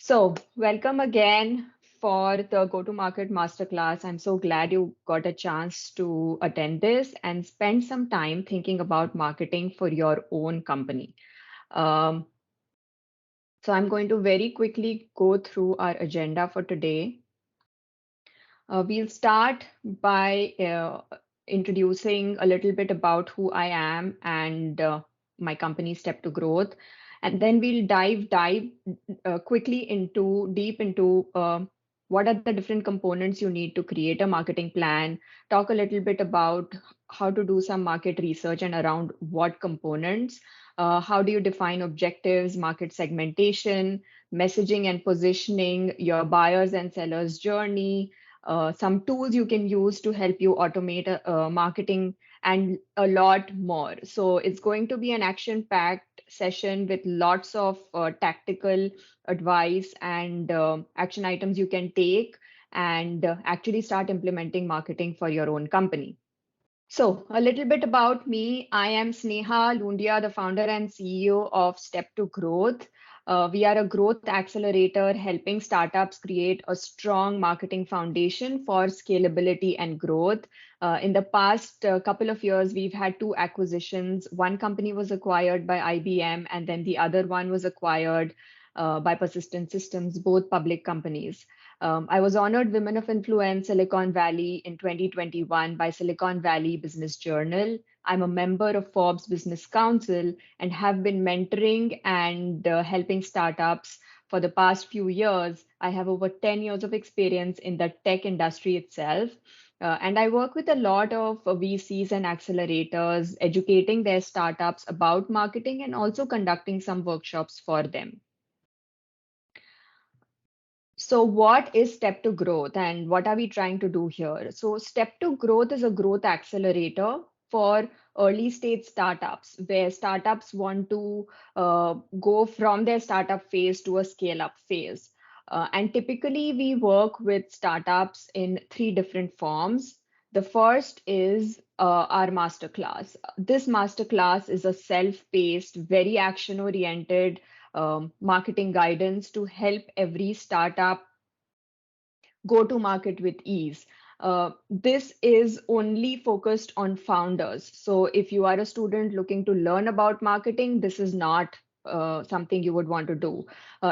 So, welcome again for the Go to Market Masterclass. I'm so glad you got a chance to attend this and spend some time thinking about marketing for your own company. Um, so, I'm going to very quickly go through our agenda for today. We'll start by introducing a little bit about who I am and my company Step to Growth, and then we'll dive quickly into deep into what are the different components you need to create a marketing plan. Talk a little bit about how to do some market research and around what components. How do you define objectives, market segmentation, messaging and positioning, your buyers and sellers journey, some tools you can use to help you automate marketing, and a lot more. So it's going to be an action-packed session with lots of tactical advice and action items you can take and actually start implementing marketing for your own company. So, a little bit about me. I am Sneha Lundia, the founder and CEO of Step to Growth. We are a growth accelerator helping startups create a strong marketing foundation for scalability and growth. In the past couple of years, we've had two acquisitions. One company was acquired by IBM, and then the other one was acquired by Persistent Systems, both public companies. I was honored Women of Influence Silicon Valley in 2021 by Silicon Valley Business Journal. I'm a member of Forbes Business Council and have been mentoring and helping startups for the past few years. I have over 10 years of experience in the tech industry itself. And I work with a lot of VCs and accelerators, educating their startups about marketing and also conducting some workshops for them. So, what is Step to Growth and what are we trying to do here? So, Step to Growth is a growth accelerator for early stage startups where startups want to go from their startup phase to a scale up phase. And typically, we work with startups in three different forms. The first is our masterclass. This masterclass is a self paced, very action oriented marketing guidance to help every startup go to market with ease. This is only focused on founders. So if you are a student looking to learn about marketing, this is not something you would want to do.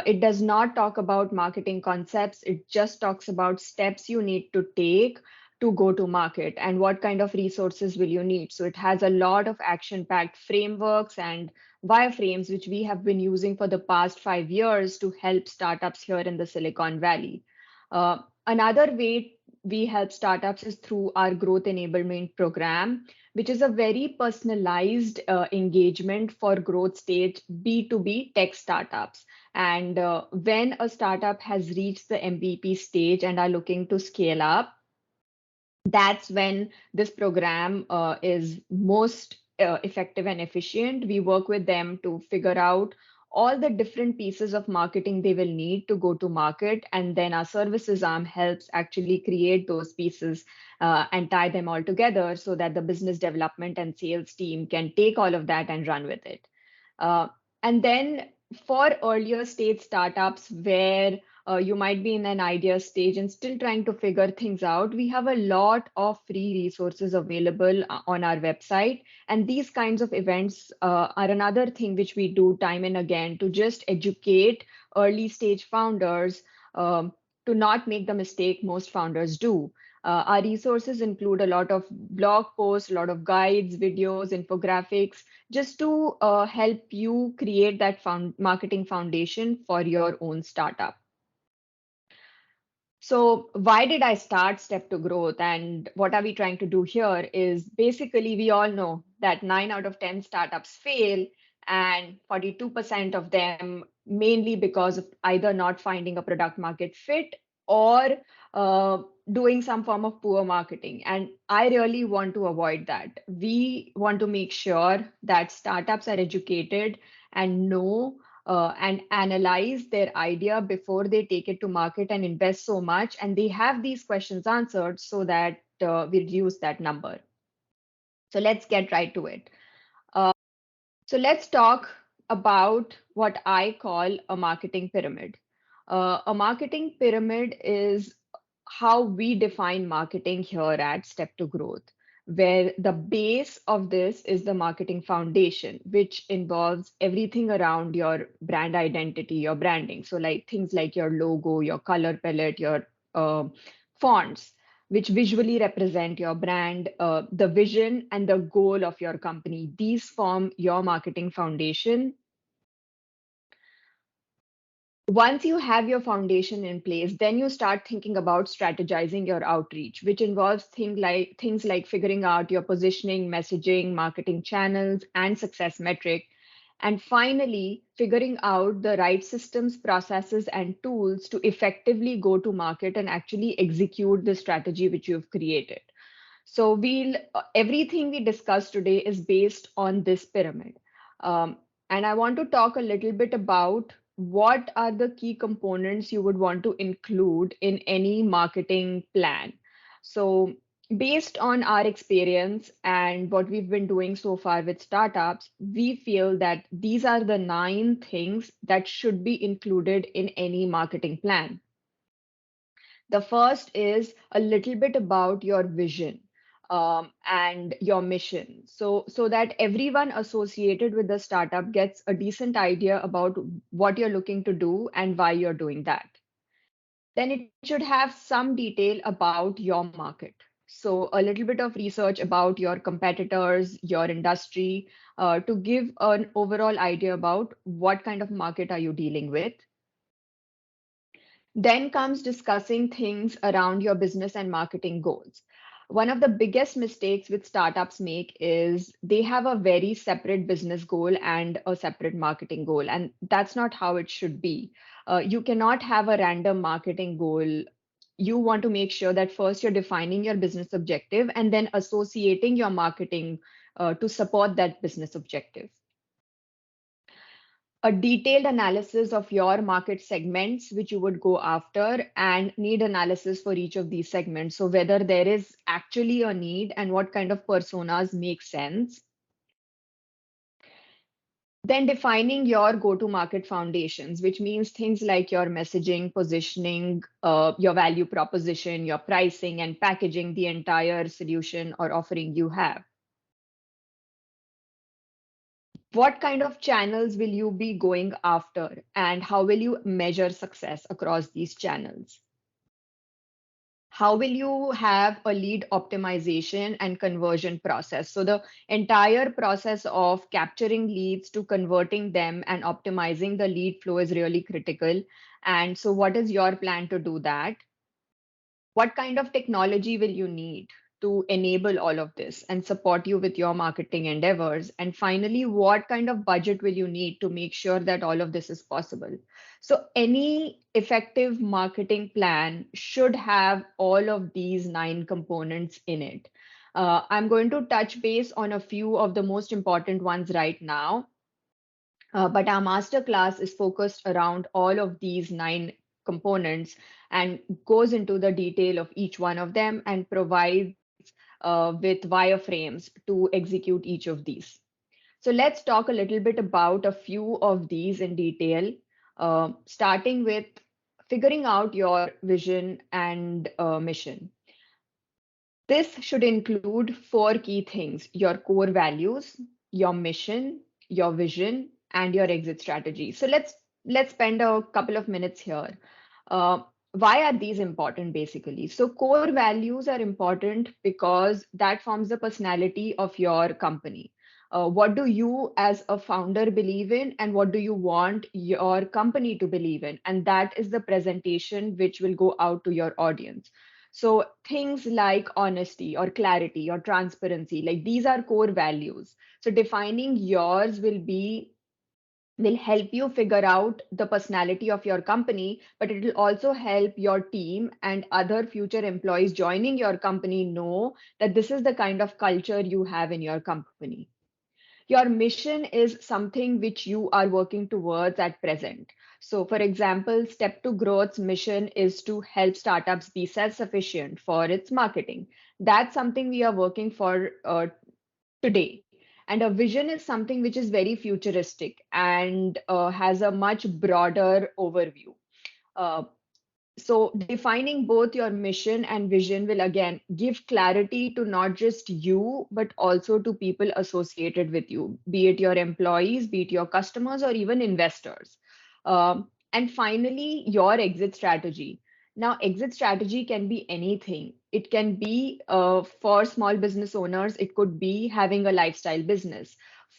It does not talk about marketing concepts. It just talks about steps you need to take to go to market and what kind of resources will you need. So it has a lot of action-packed frameworks and wireframes, which we have been using for the past 5 years to help startups here in the Silicon Valley. Another way we help startups is through our growth enablement program, which is a very personalized engagement for growth stage B2B tech startups. And when a startup has reached the MVP stage and are looking to scale up, that's when this program is most effective and efficient. We work with them to figure out all the different pieces of marketing they will need to go to market. And then our services arm helps actually create those pieces and tie them all together so that the business development and sales team can take all of that and run with it. Uh, and then for earlier stage startups where you might be in an idea stage and still trying to figure things out, we have a lot of free resources available on our website. And these kinds of events are another thing which we do time and again to just educate early stage founders to not make the mistake most founders do. Our resources include a lot of blog posts, a lot of guides, videos, infographics, just to help you create that marketing foundation for your own startup. So why did I start Step to Growth and what are we trying to do here is basically we all know that 9 out of 10 startups fail and 42% of them mainly because of either not finding a product market fit or doing some form of poor marketing. And I really want to avoid that. We want to make sure that startups are educated and know and analyze their idea before they take it to market and invest so much. And they have these questions answered so that we reduce that number. So let's get right to it. So let's talk about what I call a marketing pyramid. A marketing pyramid is how we define marketing here at Step to Growth, where the base of this is the marketing foundation, which involves everything around your brand identity, your branding. So, like things like your logo, your color palette, your uh, fonts, which visually represent your brand, the vision and the goal of your company. These form your marketing foundation. Once you have your foundation in place, then you start thinking about strategizing your outreach, which involves things like figuring out your positioning, messaging, marketing channels, and success metric. And finally, figuring out the right systems, processes, and tools to effectively go to market and actually execute the strategy which you've created. So we'll everything we discussed today is based on this pyramid. Um, and I want to talk a little bit about what are the key components you would want to include in any marketing plan. So based on our experience and what we've been doing so far with startups, we feel that these are the 9 things that should be included in any marketing plan. The first is a little bit about your vision and your mission. So that everyone associated with the startup gets a decent idea about what you're looking to do and why you're doing that. Then it should have some detail about your market. So a little bit of research about your competitors, your industry, to give an overall idea about what kind of market are you dealing with. Then comes discussing things around your business and marketing goals. One of the biggest mistakes which startups make is they have a very separate business goal and a separate marketing goal, and that's not how it should be. You cannot have a random marketing goal. You want to make sure that first you're defining your business objective and then associating your marketing to support that business objective. A detailed analysis of your market segments which you would go after and need analysis for each of these segments. So whether there is actually a need and what kind of personas make sense. Then defining your go-to market foundations, which means things like your messaging, positioning, your value proposition, your pricing and packaging, the entire solution or offering you have. What kind of channels will you be going after and how will you measure success across these channels? How will you have a lead optimization and conversion process? So the entire process of capturing leads to converting them and optimizing the lead flow is really critical. And so what is your plan to do that? What kind of technology will you need to enable all of this and support you with your marketing endeavors? And finally, what kind of budget will you need to make sure that all of this is possible? So, any effective marketing plan should have all of these 9 components in it. I'm going to touch base on a few of the most important ones right now. But our masterclass is focused around all of these 9 components and goes into the detail of each one of them and provides with wireframes to execute each of these. So let's talk a little bit about a few of these in detail, starting with figuring out your vision and mission. This should include 4 key things: your core values, your mission, your vision, and your exit strategy. So let's spend a couple of minutes here. Why are these important basically? So core values are important because that forms the personality of your company. What do you as a founder believe in, and what do you want your company to believe in? And that is the presentation which will go out to your audience. So things like honesty or clarity or transparency, like these are core values. So defining yours will help you figure out the personality of your company, but it will also help your team and other future employees joining your company know that this is the kind of culture you have in your company. Your mission is something which you are working towards at present. So, for example, Step to Growth's mission is to help startups be self sufficient for its marketing. That's something we are working for today. And a vision is something which is very futuristic and has a much broader overview. Uh, so defining both your mission and vision will again give clarity to not just you, but also to people associated with you, be it your employees, be it your customers, or even investors. And finally, your exit strategy. Now, exit strategy can be anything. It can be for small business owners, it could be having a lifestyle business.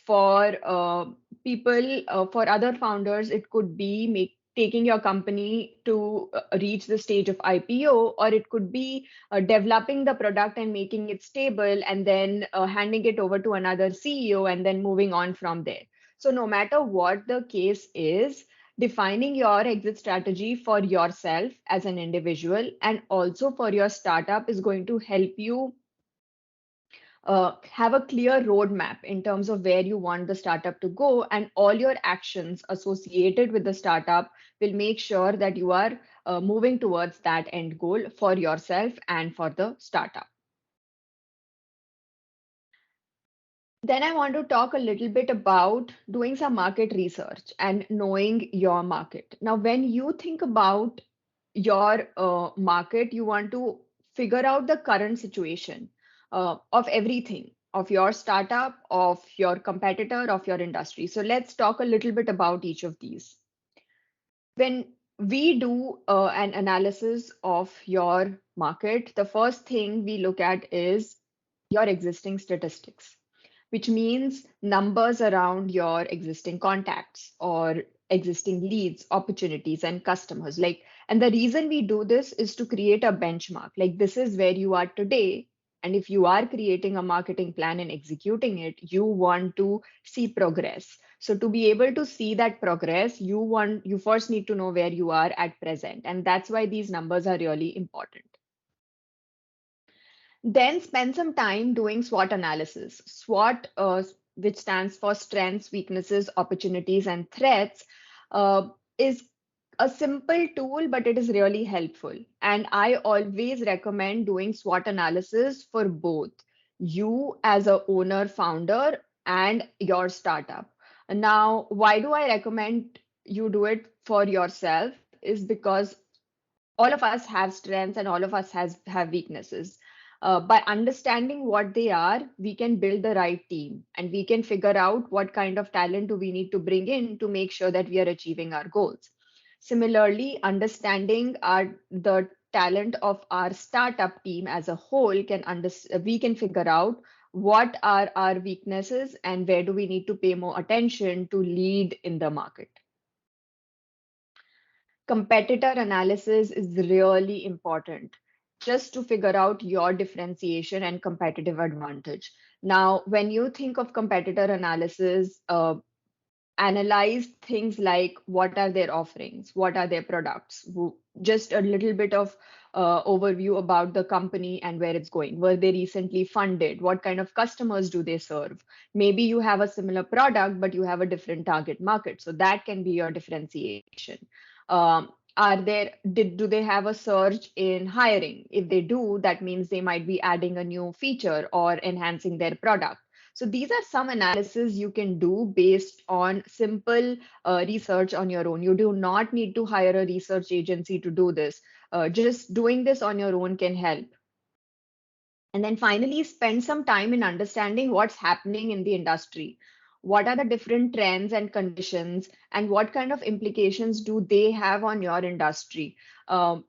For for other founders, it could be taking your company to reach the stage of IPO, or it could be developing the product and making it stable and then handing it over to another CEO and then moving on from there. So, no matter what the case is, defining your exit strategy for yourself as an individual and also for your startup is going to help you have a clear roadmap in terms of where you want the startup to go, and all your actions associated with the startup will make sure that you are moving towards that end goal for yourself and for the startup. Then I want to talk a little bit about doing some market research and knowing your market. Now, when you think about your market, you want to figure out the current situation of everything, of your startup, of your competitor, of your industry. So let's talk a little bit about each of these. When we do an analysis of your market, the first thing we look at is your existing statistics, which means numbers around your existing contacts or existing leads, opportunities, and customers. And the reason we do this is to create a benchmark. Like, this is where you are today. And if you are creating a marketing plan and executing it, you want to see progress. So to be able to see that progress, you first need to know where you are at present. And that's why these numbers are really important. Then spend some time doing SWOT analysis. SWOT, which stands for strengths, weaknesses, opportunities, and threats, is a simple tool, but it is really helpful. And I always recommend doing SWOT analysis for both you as a owner, founder, and your startup. Now, why do I recommend you do it for yourself? Is because all of us have strengths and all of us have weaknesses. By understanding what they are, we can build the right team and we can figure out what kind of talent do we need to bring in to make sure that we are achieving our goals. Similarly, understanding the talent of our startup team as a whole we can figure out what are our weaknesses and where do we need to pay more attention to lead in the market. Competitor analysis is really important just to figure out your differentiation and competitive advantage. Now, when you think of competitor analysis, analyze things like what are their offerings, what are their products, just a little bit of overview about the company and where it's going. Were they recently funded? What kind of customers do they serve? Maybe you have a similar product, but you have a different target market. So that can be your differentiation. Do they have a surge in hiring? If they do, that means they might be adding a new feature or enhancing their product. So these are some analysis you can do based on simple research on your own. You do not need to hire a research agency to do this. Just doing this on your own can help. And then finally, spend some time in understanding what's happening in the industry. What are the different trends and conditions, and what kind of implications do they have on your industry?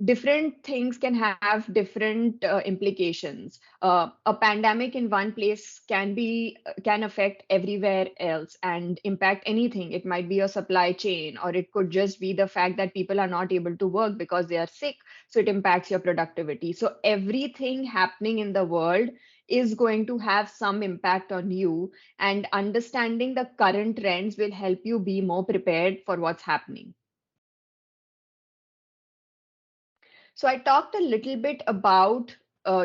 Different things can have different implications. A pandemic in one place can affect everywhere else and impact anything. It might be a supply chain, or it could just be the fact that people are not able to work because they are sick, so it impacts your productivity. So everything happening in the world is going to have some impact on you, and understanding the current trends will help you be more prepared for what's happening. So I talked a little bit about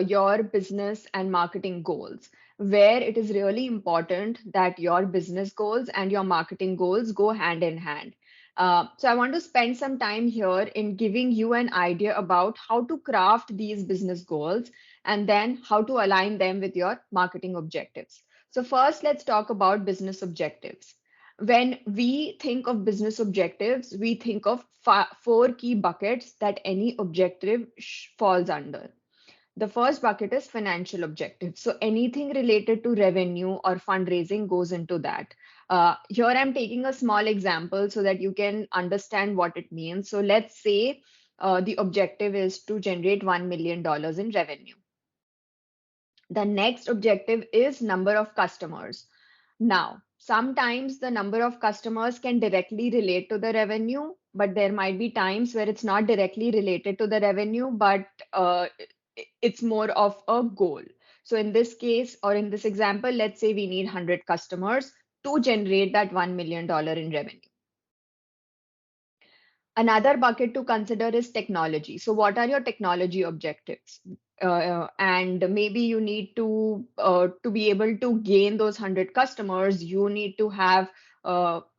your business and marketing goals, where it is really important that your business goals and your marketing goals go hand in hand. So I want to spend some time here in giving you an idea about how to craft these business goals and then how to align them with your marketing objectives. So first, let's talk about business objectives. When we think of business objectives, we think of four key buckets that any objective falls under. The first bucket is financial objectives. So anything related to revenue or fundraising goes into that. Here I'm taking a small example so that you can understand what it means. So let's say the objective is to generate $1 million in revenue. The next objective is number of customers. Now, sometimes the number of customers can directly relate to the revenue, but there might be times where it's not directly related to the revenue, but it's more of a goal. So in this case, or in this example, let's say we need 100 customers to generate that $1 million in revenue. Another bucket to consider is technology. So, what are your technology objectives? And maybe you need to be able to gain those 100 customers. You need to have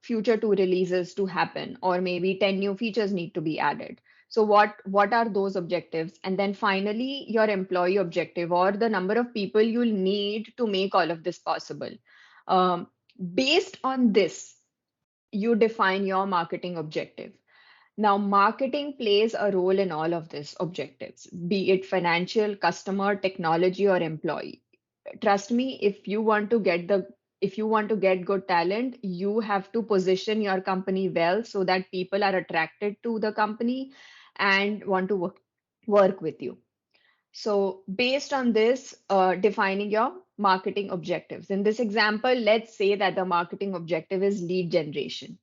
future two releases to happen, or maybe 10 new features need to be added. So, what are those objectives? And then finally, your employee objective, or the number of people you'll need to make all of this possible. Um, Based on this, you define your marketing objective. Now, marketing plays a role in all of these objectives, be it financial, customer, technology, or employee. Trust me, if you want to get good talent, you have to position your company well so that people are attracted to the company and want to work with you. So, based on this, defining your marketing objectives. In this example, let's say that the marketing objective is lead generation.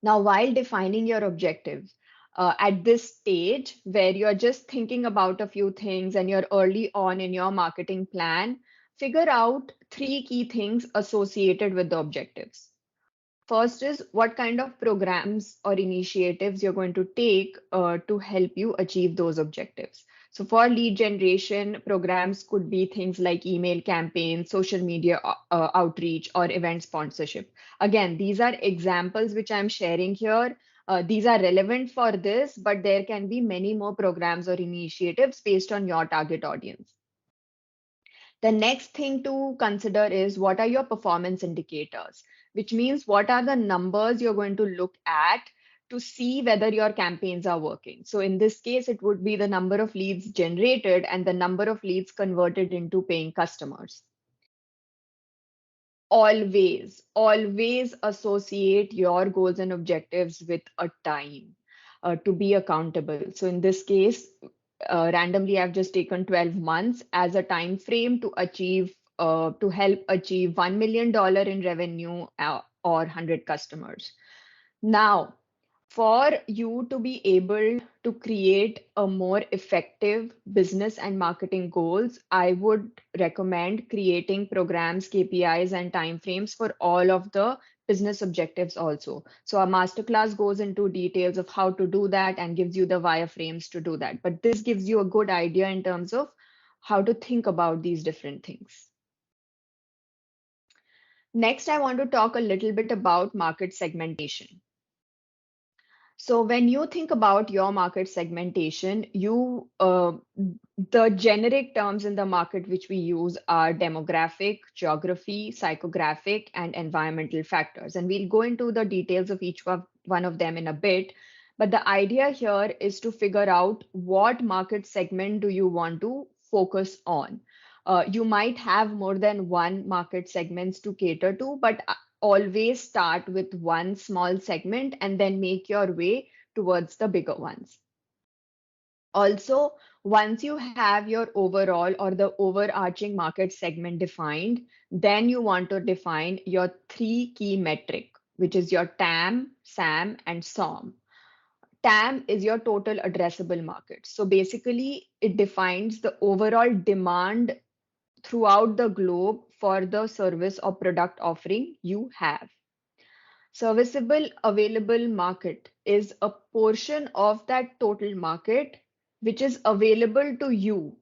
Now, while defining your objectives, at this stage where you're just thinking about a few things and you're early on in your marketing plan, figure out three key things associated with the objectives. First is what kind of programs or initiatives you're going to take to help you achieve those objectives. So, for lead generation, programs could be things like email campaigns, social media outreach, or event sponsorship. Again, these are examples which I'm sharing here. These are relevant for this, but there can be many more programs or initiatives based on your target audience. The next thing to consider is what are your performance indicators, which means what are the numbers you're going to look at to see whether your campaigns are working. So in this case, it would be the number of leads generated and the number of leads converted into paying customers. Always associate your goals and objectives with a time to be accountable. So in this case, randomly, I've just taken 12 months as a time frame to help achieve $1 million in revenue or 100 customers. Now, for you to be able to create a more effective business and marketing goals, I would recommend creating programs, KPIs, and timeframes for all of the business objectives also. So our masterclass goes into details of how to do that and gives you the wireframes to do that. But this gives you a good idea in terms of how to think about these different things. Next, I want to talk a little bit about market segmentation. So when you think about your market segmentation, the generic terms in the market which we use are demographic, geography, psychographic, and environmental factors. And we'll go into the details of each one of them in a bit. But the idea here is to figure out what market segment do you want to focus on. You might have more than one market segments to cater to, but always start with one small segment and then make your way towards the bigger ones. Also, once you have your overall or the overarching market segment defined, then you want to define your three key metric, which is your TAM, SAM, and SOM. TAM is your total addressable market. So basically, it defines the overall demand throughout the globe for the service or product offering you have. Serviceable available market is a portion of that total market which is available to you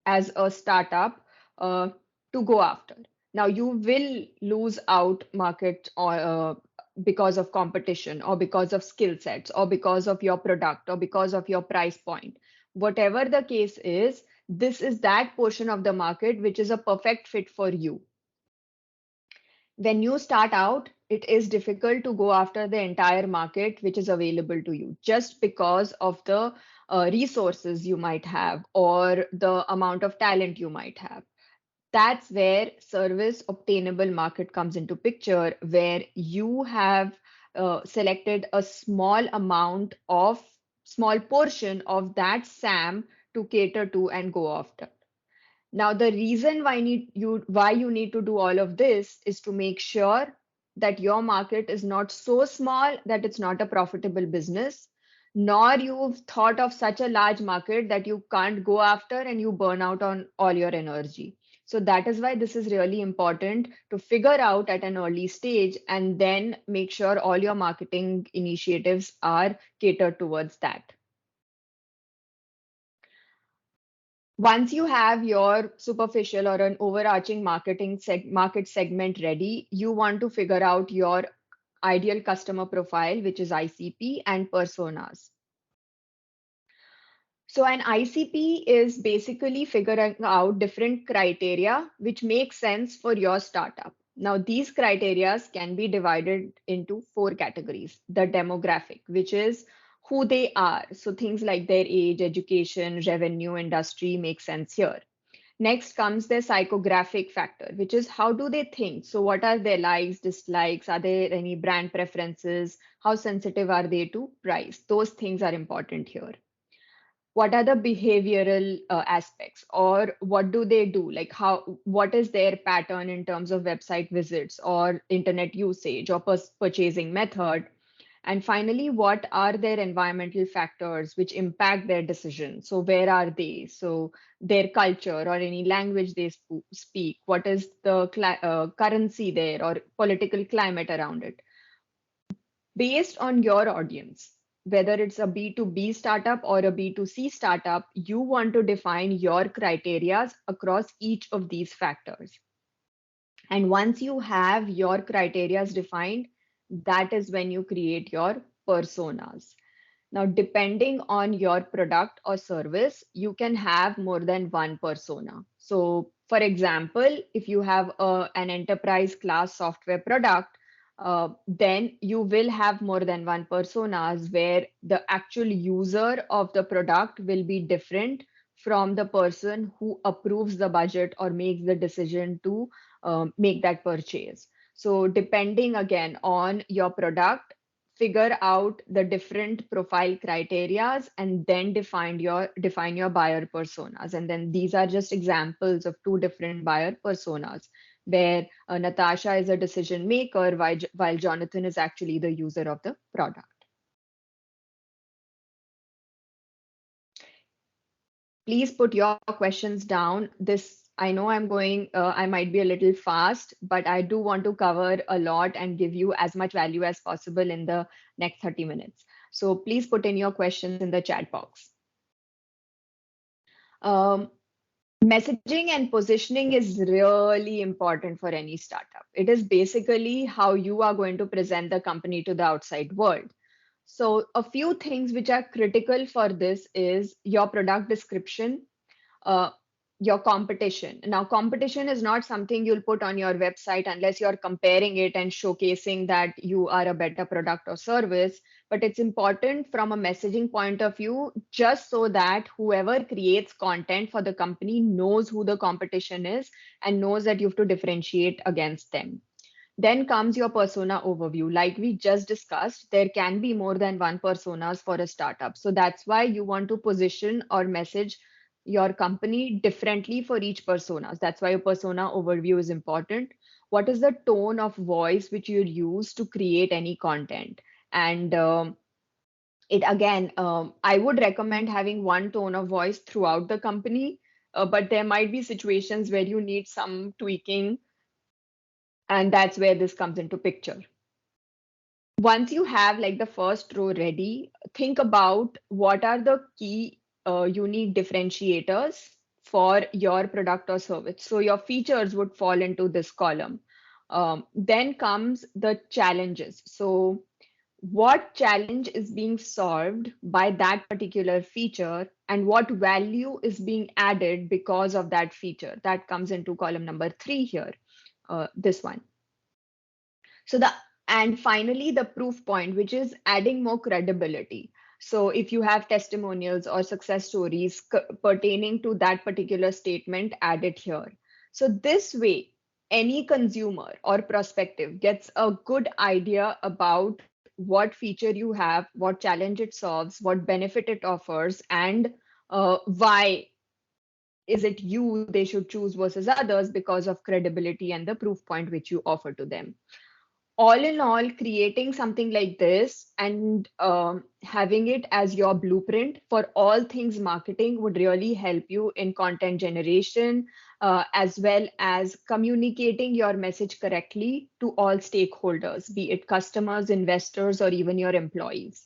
as a startup to go after. Now, you will lose out market or because of competition or because of skill sets or because of your product or because of your price point. Whatever the case is, this is that portion of the market which is a perfect fit for you. When you start out, it is difficult to go after the entire market which is available to you just because of the resources you might have or the amount of talent you might have. That's where service obtainable market comes into picture, where you have selected a small portion of that SAM to cater to and go after. Now, the reason why you need to do all of this is to make sure that your market is not so small that it's not a profitable business, nor you've thought of such a large market that you can't go after and you burn out on all your energy. So that is why this is really important to figure out at an early stage and then make sure all your marketing initiatives are catered towards that. Once you have your superficial or an overarching market segment ready, you want to figure out your ideal customer profile, which is ICP, and personas. So an ICP is basically figuring out different criteria which make sense for your startup. Now, these criteria can be divided into four categories. The demographic, which is who they are. So things like their age, education, revenue, industry make sense here. Next comes their psychographic factor, which is how do they think? So, what are their likes, dislikes? Are there any brand preferences? How sensitive are they to price? Those things are important here. What are the behavioral aspects, or what do they do? Like, what is their pattern in terms of website visits or internet usage or purchasing method? And finally, what are their environmental factors which impact their decision? So, where are they? So, their culture or any language they speak, what is the currency there or political climate around it? Based on your audience, whether it's a B2B startup or a B2C startup, you want to define your criteria across each of these factors. And once you have your criteria defined, that is when you create your personas. Now, depending on your product or service, you can have more than one persona. So, for example, if you have an enterprise class software product, then you will have more than one personas where the actual user of the product will be different from the person who approves the budget or makes the decision to make that purchase. So, depending again on your product, figure out the different profile criterias and then define your buyer personas. And then these are just examples of two different buyer personas where Natasha is a decision maker while Jonathan is actually the user of the product. Please put your questions down. This, I know I might be a little fast, but I do want to cover a lot and give you as much value as possible in the next 30 minutes. So please put in your questions in the chat box. Um, Messaging and positioning is really important for any startup. It is basically how you are going to present the company to the outside world. So a few things which are critical for this is your product description, uh, your competition. Now, competition is not something you'll put on your website unless you're comparing it and showcasing that you are a better product or service. But it's important from a messaging point of view, just so that whoever creates content for the company knows who the competition is and knows that you have to differentiate against them. Then comes your persona overview. Like we just discussed, there can be more than one personas for a startup. So that's why you want to position or message your company differently for each personas. That's why your persona overview is important. What is the tone of voice which you use to create any content? And it again, I would recommend having one tone of voice throughout the company, but there might be situations where you need some tweaking, and that's where this comes into picture. Once you have like the first row ready, think about what are the key unique differentiators for your product or service. So your features would fall into this column. Then comes the challenges. So what challenge is being solved by that particular feature and what value is being added because of that feature. That comes into column number 3 here, this one. So the And finally, the proof point, which is adding more credibility. So if you have testimonials or success stories pertaining to that particular statement, add it here. So this way, any consumer or prospective gets a good idea about what feature you have, what challenge it solves, what benefit it offers, and why is it you they should choose versus others because of credibility and the proof point which you offer to them. All in all, creating something like this and having it as your blueprint for all things marketing would really help you in content generation, as well as communicating your message correctly to all stakeholders, be it customers, investors, or even your employees.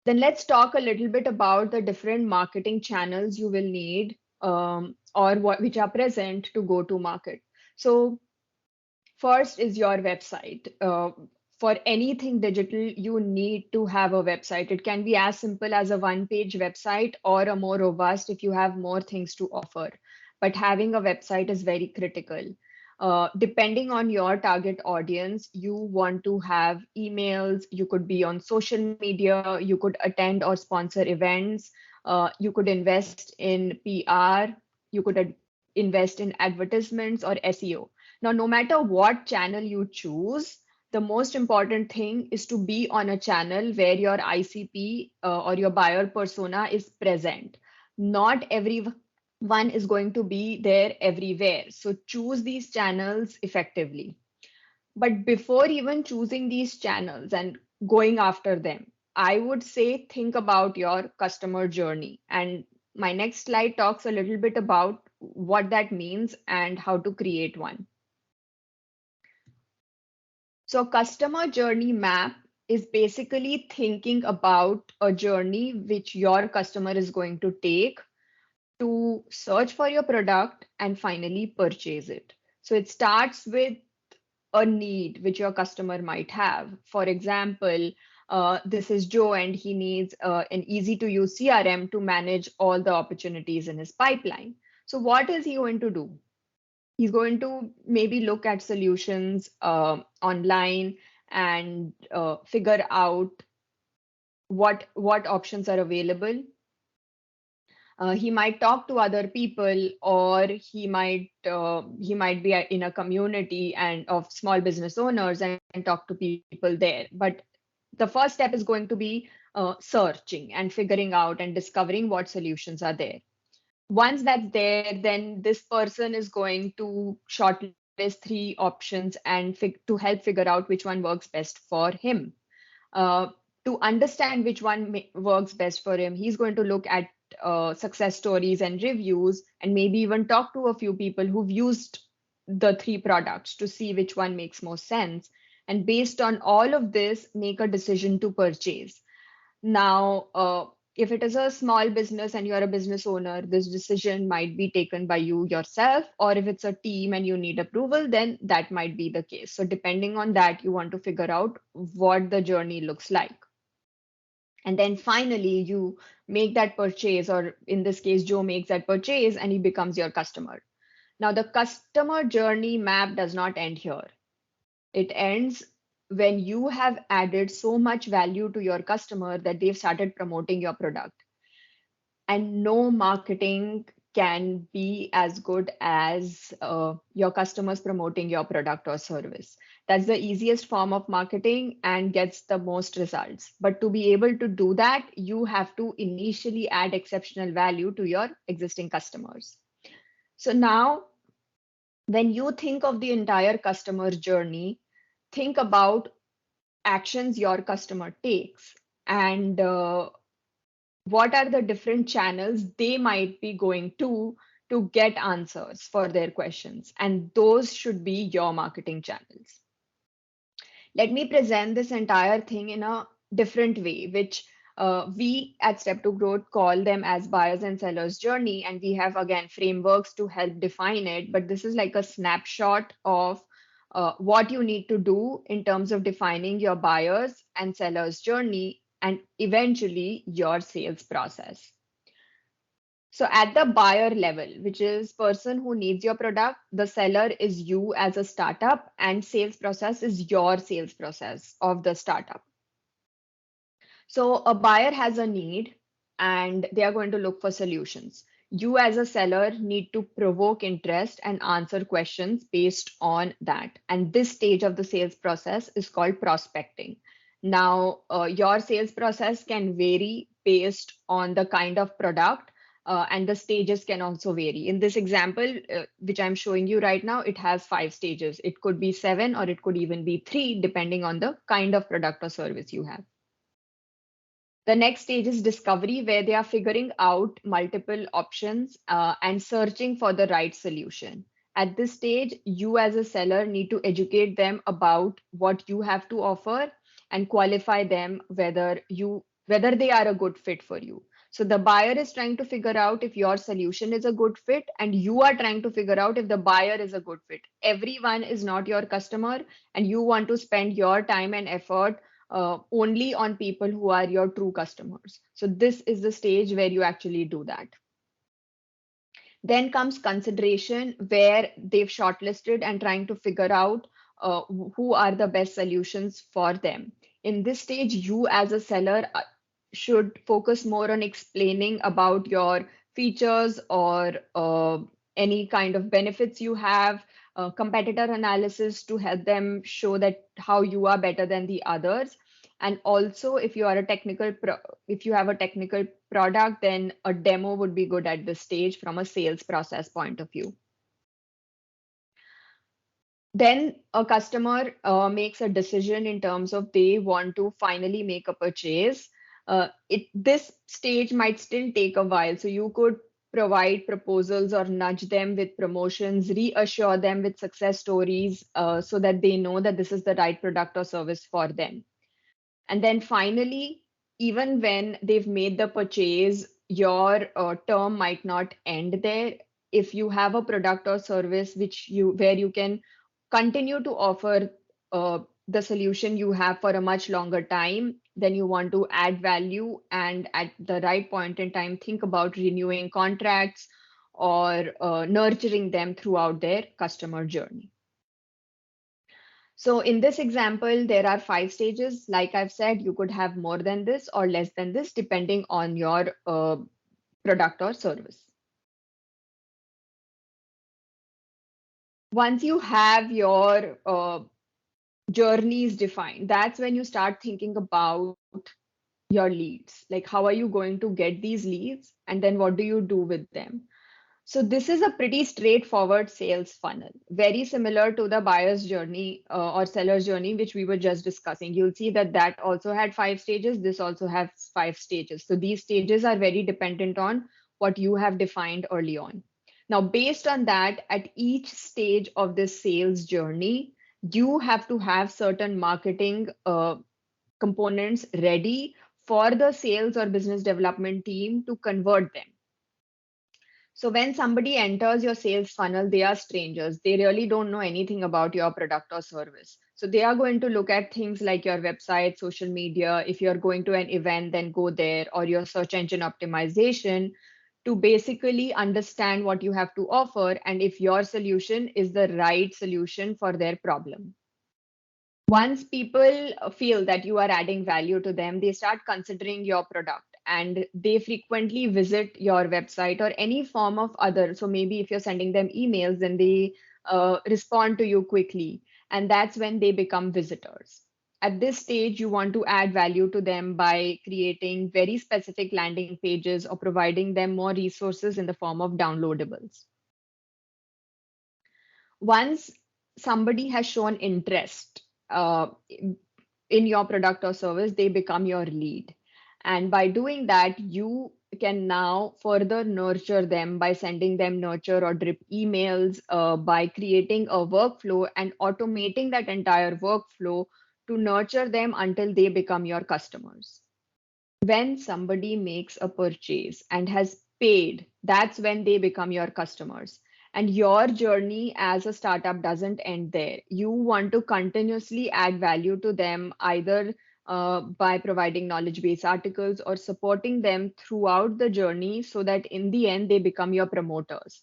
Then let's talk a little bit about the different marketing channels you will need, or which are present to go to market. So first is your website. For anything digital, you need to have a website. It can be as simple as a one-page website or a more robust if you have more things to offer. But having a website is very critical. Depending on your target audience, you want to have emails, you could be on social media, you could attend or sponsor events, you could invest in PR, you could invest in advertisements or SEO. Now, no matter what channel you choose, the most important thing is to be on a channel where your ICP or your buyer persona is present. Not everyone is going to be there everywhere. So choose these channels effectively. But before even choosing these channels and going after them, I would say think about your customer journey. And my next slide talks a little bit about what that means and how to create one. So customer journey map is basically thinking about a journey which your customer is going to take to search for your product and finally purchase it. So it starts with a need which your customer might have. For example, this is Joe and he needs an easy to use CRM to manage all the opportunities in his pipeline. So what is he going to do? He's going to maybe look at solutions online and figure out what options are available. He might talk to other people, or he might be in a community and of small business owners and talk to people there. But the first step is going to be searching and figuring out and discovering what solutions are there. Once that's there, then this person is going to shortlist three options and to help figure out which one works best for him. Uh, to understand which one works best for him, he's going to look at success stories and reviews, and maybe even talk to a few people who've used the three products to see which one makes more sense. And based on all of this, make a decision to purchase. Now, if it is a small business and you're a business owner, this decision might be taken by you yourself, or if it's a team and you need approval, then that might be the case. So, depending on that, you want to figure out what the journey looks like. And then finally, you make that purchase, or in this case, Joe makes that purchase and he becomes your customer. Now, the customer journey map does not end here. It ends when you have added so much value to your customer that they've started promoting your product. And no marketing can be as good as your customers promoting your product or service. That's the easiest form of marketing and gets the most results. But to be able to do that, you have to initially add exceptional value to your existing customers. So now, when you think of the entire customer journey, think about actions your customer takes, and what are the different channels they might be going to get answers for their questions, and those should be your marketing channels. Let me present this entire thing in a different way, which we at Step to Growth call them as buyers and sellers journey, and we have again frameworks to help define it, but this is like a snapshot of what you need to do in terms of defining your buyers and sellers journey and eventually your sales process. So at the buyer level, which is person who needs your product, the seller is you as a startup and sales process is your sales process of the startup. So a buyer has a need and they are going to look for solutions. You as a seller need to provoke interest and answer questions based on that. And this stage of the sales process is called prospecting. Now, your sales process can vary based on the kind of product, and the stages can also vary. In this example, which I'm showing you right now, it has 5 stages. It could be 7 or it could even be 3, depending on the kind of product or service you have. The next stage is discovery, where they are figuring out multiple options and searching for the right solution. At this stage, you as a seller need to educate them about what you have to offer and qualify them whether they are a good fit for you. So the buyer is trying to figure out if your solution is a good fit, and you are trying to figure out if the buyer is a good fit. Everyone is not your customer, and you want to spend your time and effort only on people who are your true customers. So this is the stage where you actually do that. Then comes consideration, where they've shortlisted and trying to figure out who are the best solutions for them. In this stage, you as a seller should focus more on explaining about your features or any kind of benefits you have, competitor analysis to help them show that how you are better than the others. And also, if you are a if you have a technical product, then a demo would be good at this stage from a sales process point of view. Then a customer makes a decision in terms of they want to finally make a purchase. This stage might still take a while, so you could provide proposals or nudge them with promotions, reassure them with success stories, so that they know that this is the right product or service for them. And then finally, even when they've made the purchase, your term might not end there. If you have a product or service where you can continue to offer the solution you have for a much longer time, then you want to add value, and at the right point in time, think about renewing contracts or nurturing them throughout their customer journey. So in this example, there are 5 stages. Like I've said, you could have more than this or less than this, depending on your product or service. Once you have your journeys defined, that's when you start thinking about your leads. Like, how are you going to get these leads? And then what do you do with them? So this is a pretty straightforward sales funnel, very similar to the buyer's journey or seller's journey, which we were just discussing. You'll see that that also had 5 stages. This also has 5 stages. So these stages are very dependent on what you have defined early on. Now, based on that, at each stage of this sales journey, you have to have certain marketing components ready for the sales or business development team to convert them. So when somebody enters your sales funnel, they are strangers. They really don't know anything about your product or service. So they are going to look at things like your website, social media. If you're going to an event, then go there, or your search engine optimization, to basically understand what you have to offer and if your solution is the right solution for their problem. Once people feel that you are adding value to them, they start considering your product, and they frequently visit your website or any form of other. So maybe if you're sending them emails, then they respond to you quickly. And that's when they become visitors. At this stage, you want to add value to them by creating very specific landing pages or providing them more resources in the form of downloadables. Once somebody has shown interest in your product or service, they become your lead. And by doing that, you can now further nurture them by sending them nurture or drip emails, by creating a workflow and automating that entire workflow to nurture them until they become your customers. When somebody makes a purchase and has paid, that's when they become your customers. And your journey as a startup doesn't end there. You want to continuously add value to them, either by providing knowledge-based articles or supporting them throughout the journey so that in the end they become your promoters.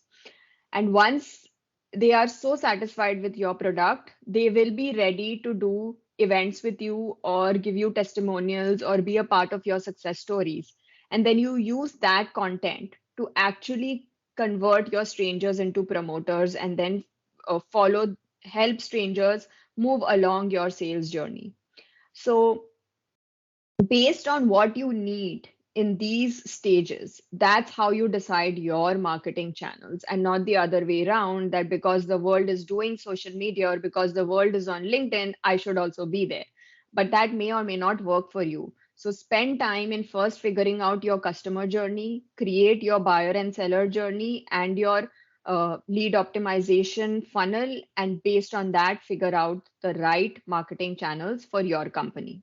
And once they are so satisfied with your product, they will be ready to do events with you or give you testimonials or be a part of your success stories. And then you use that content to actually convert your strangers into promoters and then help strangers move along your sales journey. So based on what you need in these stages, that's how you decide your marketing channels, and not the other way around, that because the world is doing social media or because the world is on LinkedIn, I should also be there. But that may or may not work for you. So spend time in first figuring out your customer journey, create your buyer and seller journey and your lead optimization funnel, and based on that, figure out the right marketing channels for your company.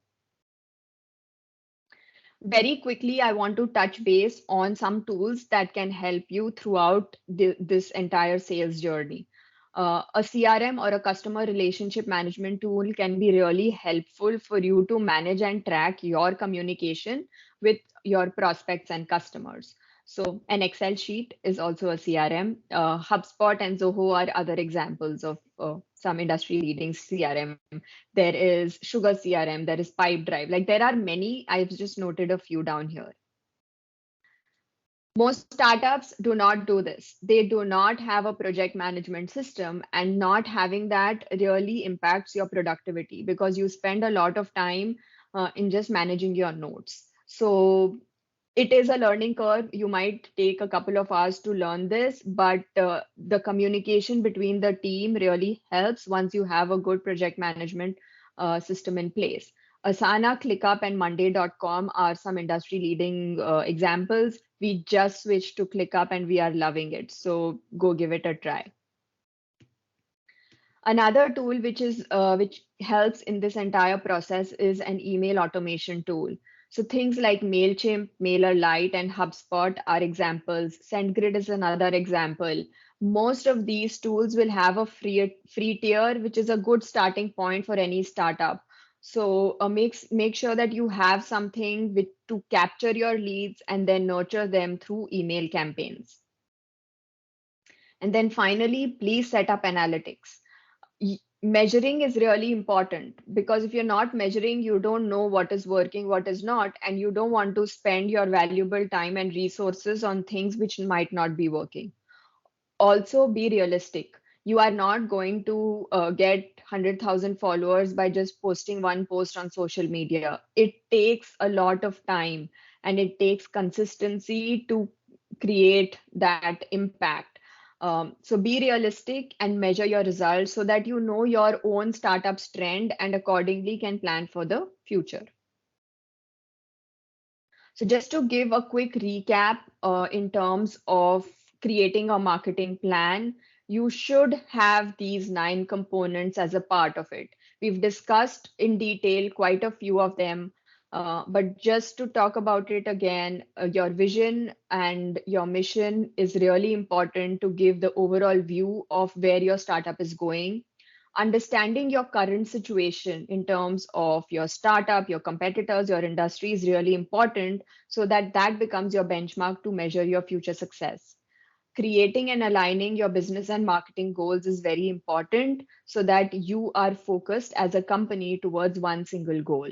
Very quickly, I want to touch base on some tools that can help you throughout this entire sales journey. A CRM or a customer relationship management tool can be really helpful for you to manage and track your communication with your prospects and customers. So, an Excel sheet is also a CRM. HubSpot and Zoho are other examples of some industry leading CRM. There is Sugar CRM, there is Pipedrive. Like there are many. I've just noted a few down here. Most startups do not do this. They do not have a project management system, and not having that really impacts your productivity because you spend a lot of time in just managing your notes. So it is a learning curve. You might take a couple of hours to learn this, but the communication between the team really helps once you have a good project management system in place. Asana, ClickUp, and Monday.com are some industry leading examples. We just switched to ClickUp and we are loving it. So go give it a try. Another tool which helps in this entire process is an email automation tool. So things like Mailchimp, MailerLite, and HubSpot are examples. SendGrid is another example. Most of these tools will have a free tier, which is a good starting point for any startup. So make sure that you have something to capture your leads and then nurture them through email campaigns. And then finally, please set up analytics. Measuring is really important because if you're not measuring, you don't know what is working, what is not, and you don't want to spend your valuable time and resources on things which might not be working. Also, be realistic. You are not going to get 100,000 followers by just posting one post on social media. It takes a lot of time and it takes consistency to create that impact. So be realistic and measure your results so that you know your own startup's trend and accordingly can plan for the future. So just to give a quick recap in terms of creating a marketing plan, you should have these 9 components as a part of it. We've discussed in detail quite a few of them, but just to talk about it again, your vision and your mission is really important to give the overall view of where your startup is going. Understanding your current situation in terms of your startup, your competitors, your industry is really important so that that becomes your benchmark to measure your future success. Creating and aligning your business and marketing goals is very important so that you are focused as a company towards one single goal.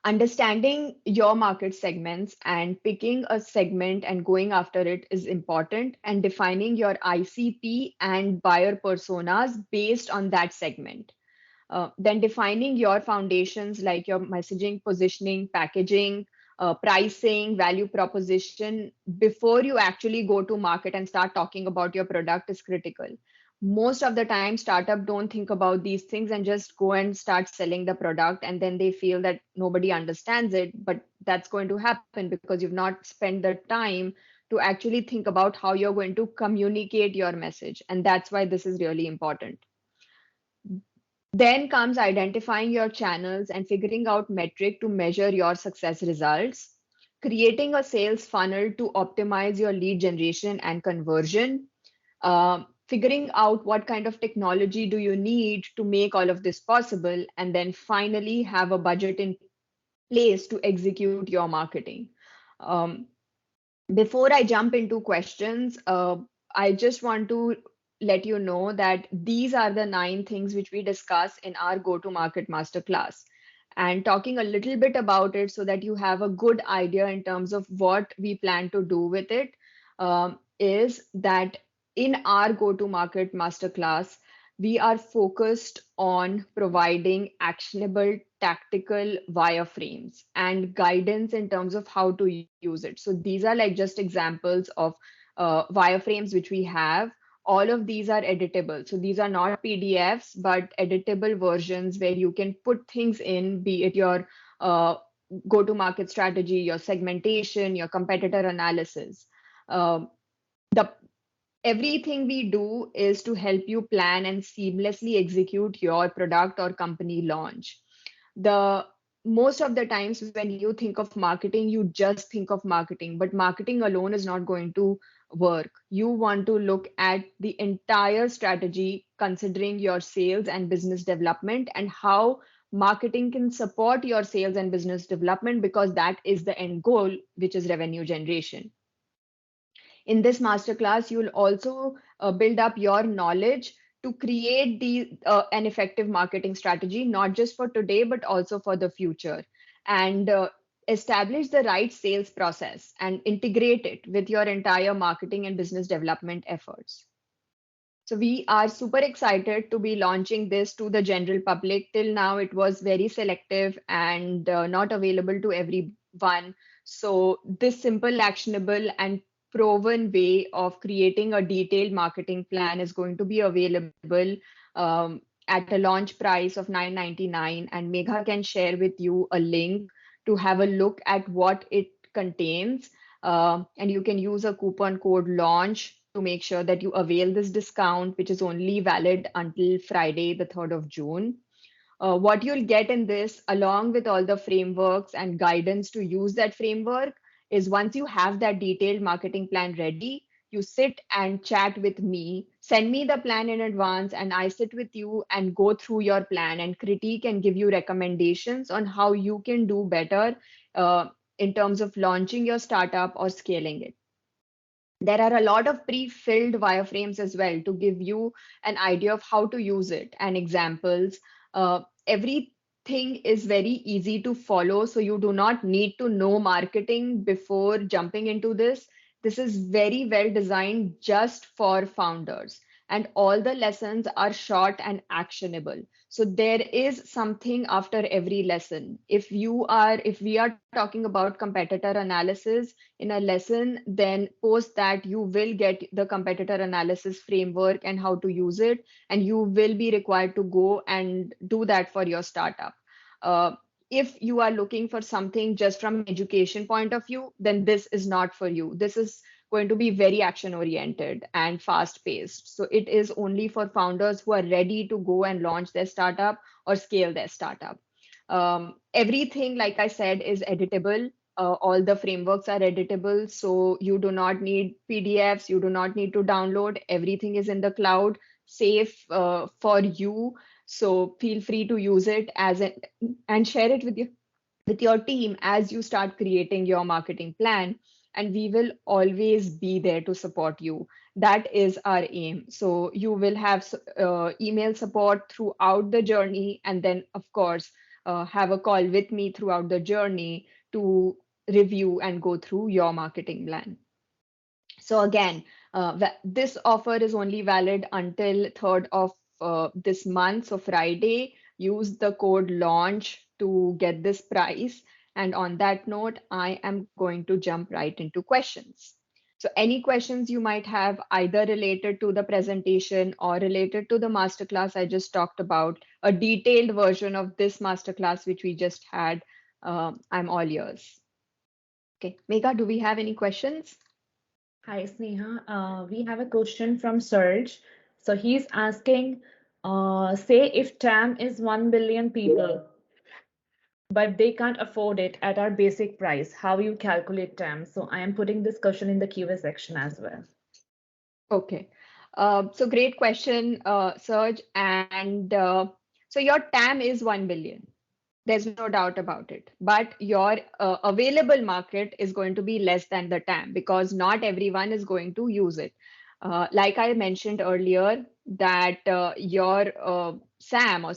Understanding your market segments and picking a segment and going after it is important, and defining your ICP and buyer personas based on that segment. Then defining your foundations like your messaging, positioning, packaging, pricing, value proposition before you actually go to market and start talking about your product is critical. Most of the time, startup don't think about these things and just go and start selling the product, and then they feel that nobody understands it. But that's going to happen because you've not spent the time to actually think about how you're going to communicate your message, and that's why this is really important. Then comes identifying your channels and figuring out metric to measure your success results, creating a sales funnel to optimize your lead generation and conversion, figuring out what kind of technology do you need to make all of this possible, and then finally have a budget in place to execute your marketing. Um, Before I jump into questions, I just want to let you know that these are the 9 things which we discuss in our go-to-market masterclass. And talking a little bit about it so that you have a good idea in terms of what we plan to do with it, is that in our go-to-market masterclass, we are focused on providing actionable tactical wireframes and guidance in terms of how to use it. So these are like just examples of wireframes which we have. All of these are editable. So these are not PDFs, but editable versions where you can put things in, be it your go-to-market strategy, your segmentation, your competitor analysis. The Everything we do is to help you plan and seamlessly execute your product or company launch. The Most of the times when you think of marketing, you just think of marketing, but marketing alone is not going to work. You want to look at the entire strategy, considering your sales and business development, and how marketing can support your sales and business development, because that is the end goal, which is revenue generation. In this masterclass, you'll also build up your knowledge to create an effective marketing strategy, not just for today, but also for the future, and establish the right sales process and integrate it with your entire marketing and business development efforts. So we are super excited to be launching this to the general public. Till now, it was very selective and not available to everyone. So this simple, actionable, and proven way of creating a detailed marketing plan is going to be available at a launch price of $9.99. And Megha can share with you a link to have a look at what it contains. And you can use a coupon code launch to make sure that you avail this discount, which is only valid until Friday, the 3rd of June. What you'll get in this, along with all the frameworks and guidance to use that framework, is once you have that detailed marketing plan ready, you sit and chat with me, send me the plan in advance, and I sit with you and go through your plan and critique and give you recommendations on how you can do better in terms of launching your startup or scaling it. There are a lot of pre-filled wireframes as well to give you an idea of how to use it and examples. Everything is very easy to follow, so you do not need to know marketing before jumping into this. This is very well designed just for founders, and all the lessons are short and actionable. So there is something after every lesson. If we are talking about competitor analysis in a lesson, then post that you will get the competitor analysis framework and how to use it, and you will be required to go and do that for your startup. If you are looking for something just from education point of view, then this is not for you. This is going to be very action oriented and fast paced. So it is only for founders who are ready to go and launch their startup or scale their startup. Everything, like I said, is editable. All the frameworks are editable, so you do not need PDFs, you do not need to download. Everything is in the cloud, safe for you. So feel free to use it and share it with your team as you start creating your marketing plan. And we will always be there to support you. That is our aim. So you will have email support throughout the journey, and then of course have a call with me throughout the journey to review and go through your marketing plan. So again, this offer is only valid until 3rd of this month, so Friday. Use the code launch to get this price. And on that note, I am going to jump right into questions. So any questions you might have, either related to the presentation or related to the masterclass I just talked about, a detailed version of this masterclass which we just had, I'm all ears. Okay, Megha, do we have any questions? Hi, Sneha. We have a question from Serge. So he's asking, say if TAM is 1 billion people, but they can't afford it at our basic price, how you calculate TAM? So I am putting this question in the Q&A section as well. Okay. So great question, Serge. And so your TAM is 1 billion. There's no doubt about it. But your available market is going to be less than the TAM because not everyone is going to use it. Like I mentioned earlier, that your SAM or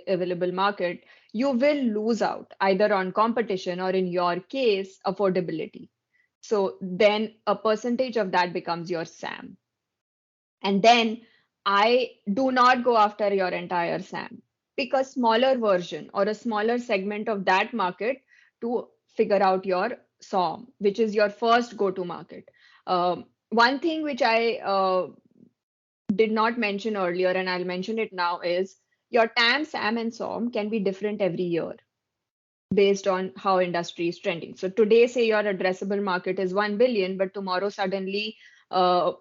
available market, you will lose out either on competition or in your case, affordability. So then a percentage of that becomes your SAM. And then I do not go after your entire SAM. Pick a smaller version or a smaller segment of that market to figure out your SOM, which is your first go to market. One thing which I did not mention earlier, and I'll mention it now, is your TAM, SAM, and SOM can be different every year based on how industry is trending. So today, say your addressable market is 1 billion, but tomorrow suddenly uh,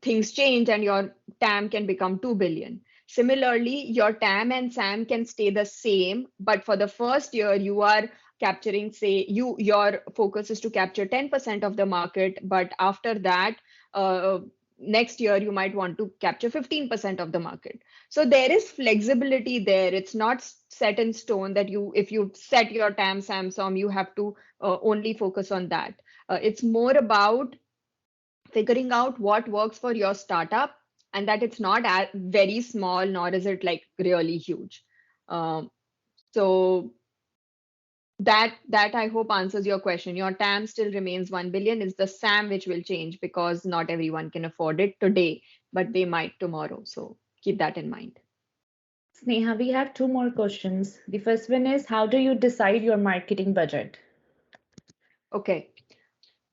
things change and your TAM can become 2 billion. Similarly, your TAM and SAM can stay the same, but for the first year, you are capturing, say, your focus is to capture 10% of the market, but after that, uh, next year you might want to capture 15% of the market. So there is flexibility there. It's not set in stone that if you set your TAM, SAM, SOM, you have to only focus on that. It's more about figuring out what works for your startup and that it's not very small, nor is it like really huge. Um, so that I hope answers your question. Your TAM still remains 1 billion. It's the SAM which will change because not everyone can afford it today, but they might tomorrow. So keep that in mind. Sneha, we have two more questions. The first one is, how do you decide your marketing budget? Okay.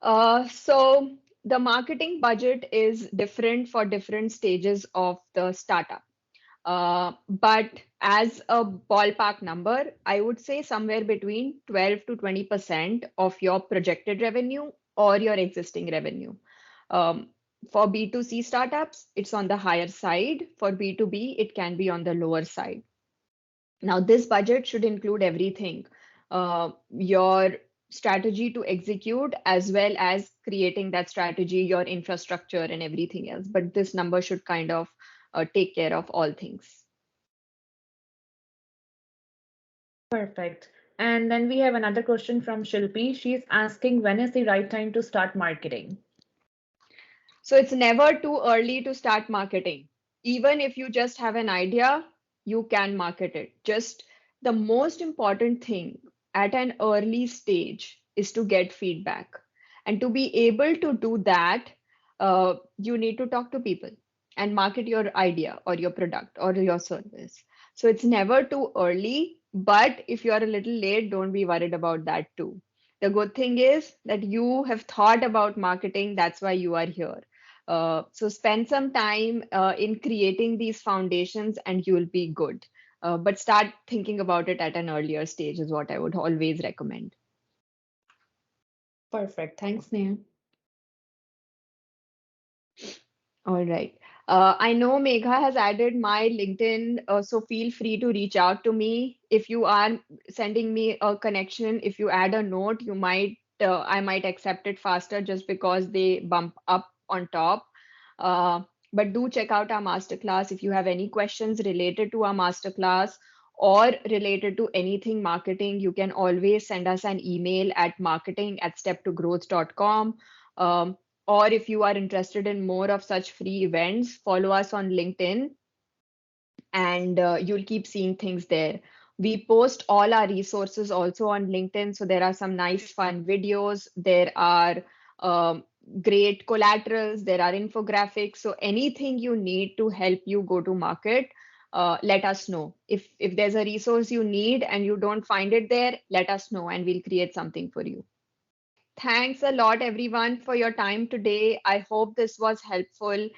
So the marketing budget is different for different stages of the startup. But as a ballpark number, I would say somewhere between 12 to 20% of your projected revenue or your existing revenue. Um, for B2C startups, it's on the higher side. For B2B, it can be on the lower side. Now, this budget should include everything, your strategy to execute, as well as creating that strategy, your infrastructure, and everything else. But this number should kind of take care of all things. Perfect. And then we have another question from Shilpi. She's asking, when is the right time to start marketing? So it's never too early to start marketing. Even if you just have an idea, you can market it. Just the most important thing at an early stage is to get feedback. And to be able to do that, you need to talk to people and market your idea or your product or your service. So it's never too early, but if you are a little late, don't be worried about that too. The good thing is that you have thought about marketing, that's why you are here. So spend some time in creating these foundations and you'll be good. But start thinking about it at an earlier stage is what I would always recommend. Perfect. Thanks, Sneha. All right. I know Megha has added my LinkedIn, so feel free to reach out to me. If you are sending me a connection, if you add a note, I might accept it faster just because they bump up on top. Uh, but do check out our masterclass if you have any questions related to our masterclass or related to anything marketing. You can always send us an email at marketing@steptogrowth.com. Or if you are interested in more of such free events, follow us on LinkedIn and you'll keep seeing things there. We post all our resources also on LinkedIn. So there are some nice, fun videos. There are um, great collaterals. There are infographics. So anything you need to help you go to market, let us know. If there's a resource you need and you don't find it there, let us know and we'll create something for you. Thanks a lot, everyone, for your time today. I hope this was helpful,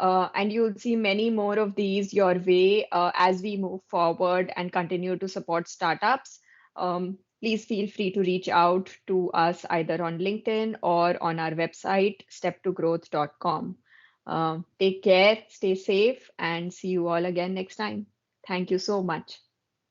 and you'll see many more of these your way as we move forward and continue to support startups. Please feel free to reach out to us either on LinkedIn or on our website, steptogrowth.com. Take care, stay safe, and see you all again next time. Thank you so much.